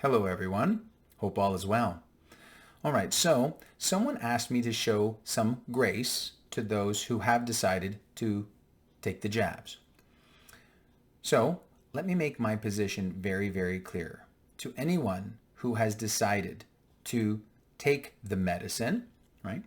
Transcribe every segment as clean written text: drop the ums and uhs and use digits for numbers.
Hello everyone, hope all is well. All right, so someone asked me to show some grace to those who have decided to take the jabs. So let me make my position very, very clear. To anyone who has decided to take the medicine, right,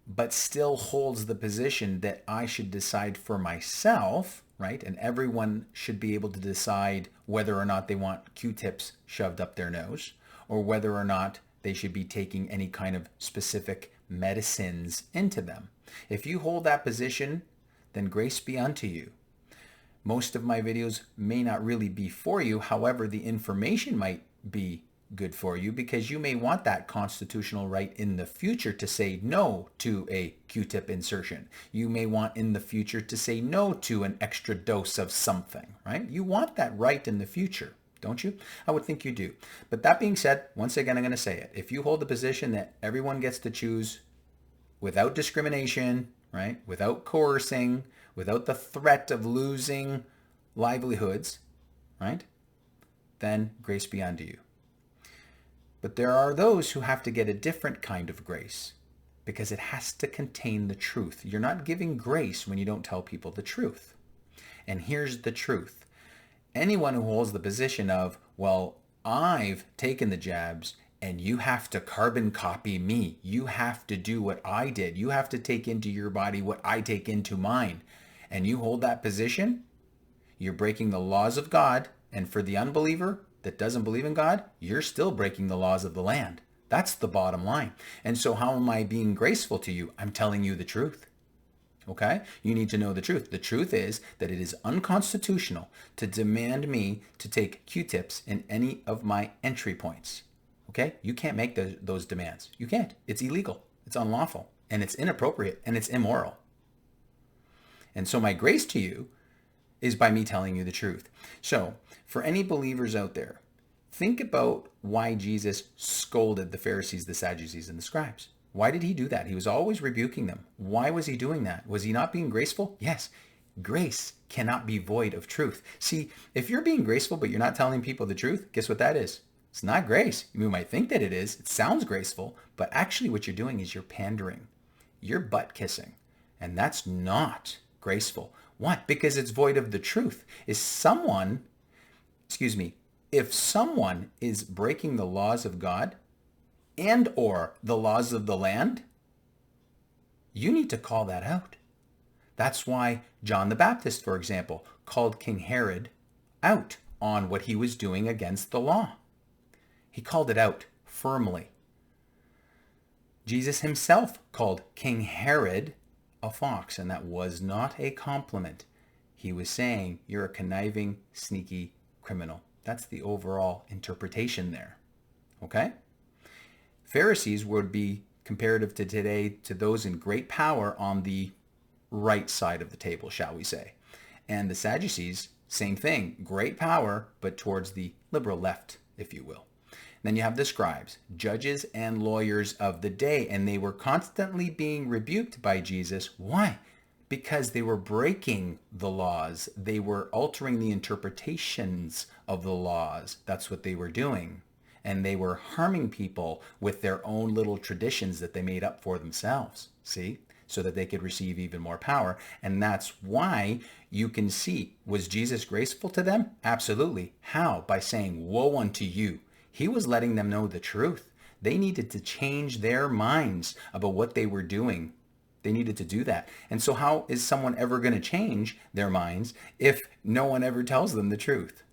but still holds the position that I should decide for myself, right? And everyone should be able to decide whether or not they want Q-tips shoved up their nose or whether or not they should be taking any kind of specific medicines into them. If you hold that position, then grace be unto you. Most of my videos may not really be for you. However, the information might be good for you because you may want that constitutional right in the future to say no to a Q-tip insertion. You may want in the future to say no to an extra dose of something, right? You want that right in the future, don't you? I would think you do. But that being said, once again, I'm going to say it. If you hold the position that everyone gets to choose without discrimination, right? Without coercing, without the threat of losing livelihoods, right? Then grace be unto you. But there are those who have to get a different kind of grace because it has to contain the truth. You're not giving grace when you don't tell people the truth. And here's the truth. Anyone who holds the position of, well, I've taken the jabs and you have to carbon copy me. You have to do what I did. You have to take into your body what I take into mine. And you hold that position, you're breaking the laws of God. And for the unbeliever that doesn't believe in God, you're still breaking the laws of the land. That's the bottom line. And so how am I being graceful to you? I'm telling you the truth. Okay? You need to know the truth. The truth is that it is unconstitutional to demand me to take Q-tips in any of my entry points. Okay? You can't make those demands. You can't. It's illegal. It's unlawful. And it's inappropriate. And it's immoral. And so my grace to you is by me telling you the truth. So for any believers out there, think about why Jesus scolded the Pharisees, the Sadducees, and the scribes. Why did he do that? He was always rebuking them. Why was he doing that? Was he not being graceful? Yes. Grace cannot be void of truth. See, if you're being graceful but you're not telling people the truth, guess what that is? It's not grace. You might think that it is. It sounds graceful, but actually what you're doing is you're pandering. You're butt kissing. And that's not graceful. What? Because it's void of the truth. If someone is breaking the laws of God and or the laws of the land, you need to call that out. That's why John the Baptist, for example, called King Herod out on what he was doing against the law. He called it out firmly. Jesus himself called King Herod a fox, and that was not a compliment. He was saying, you're a conniving, sneaky criminal. That's the overall interpretation there. Okay? Pharisees would be comparative to today to those in great power on the right side of the table, shall we say. And the Sadducees, same thing, great power, but towards the liberal left, if you will. Then you have the scribes, judges and lawyers of the day, and they were constantly being rebuked by Jesus. Why? Because they were breaking the laws. They were altering the interpretations of the laws. That's what they were doing. And they were harming people with their own little traditions that they made up for themselves, see? So that they could receive even more power. And that's why you can see, was Jesus graceful to them? Absolutely. How? By saying, woe unto you. He was letting them know the truth. They needed to change their minds about what they were doing. They needed to do that. And so how is someone ever going to change their minds if no one ever tells them the truth?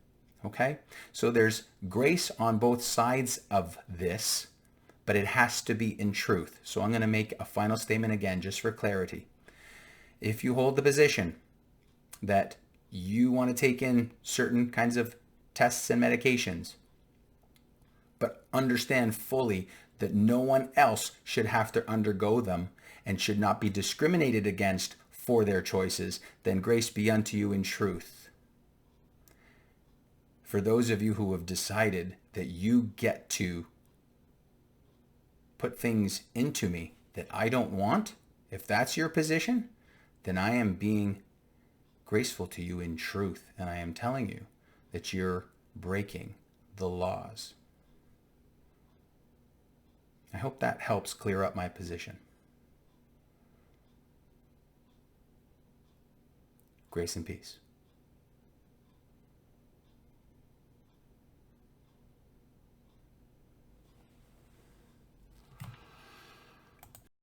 Okay? So there's grace on both sides of this, but it has to be in truth. So I'm going to make a final statement again, just for clarity. If you hold the position that you want to take in certain kinds of tests and medications, but understand fully that no one else should have to undergo them and should not be discriminated against for their choices, then grace be unto you in truth. For those of you who have decided that you get to put things into me that I don't want, if that's your position, then I am being graceful to you in truth. And I am telling you that you're breaking the laws. I hope that helps clear up my position. Grace and peace.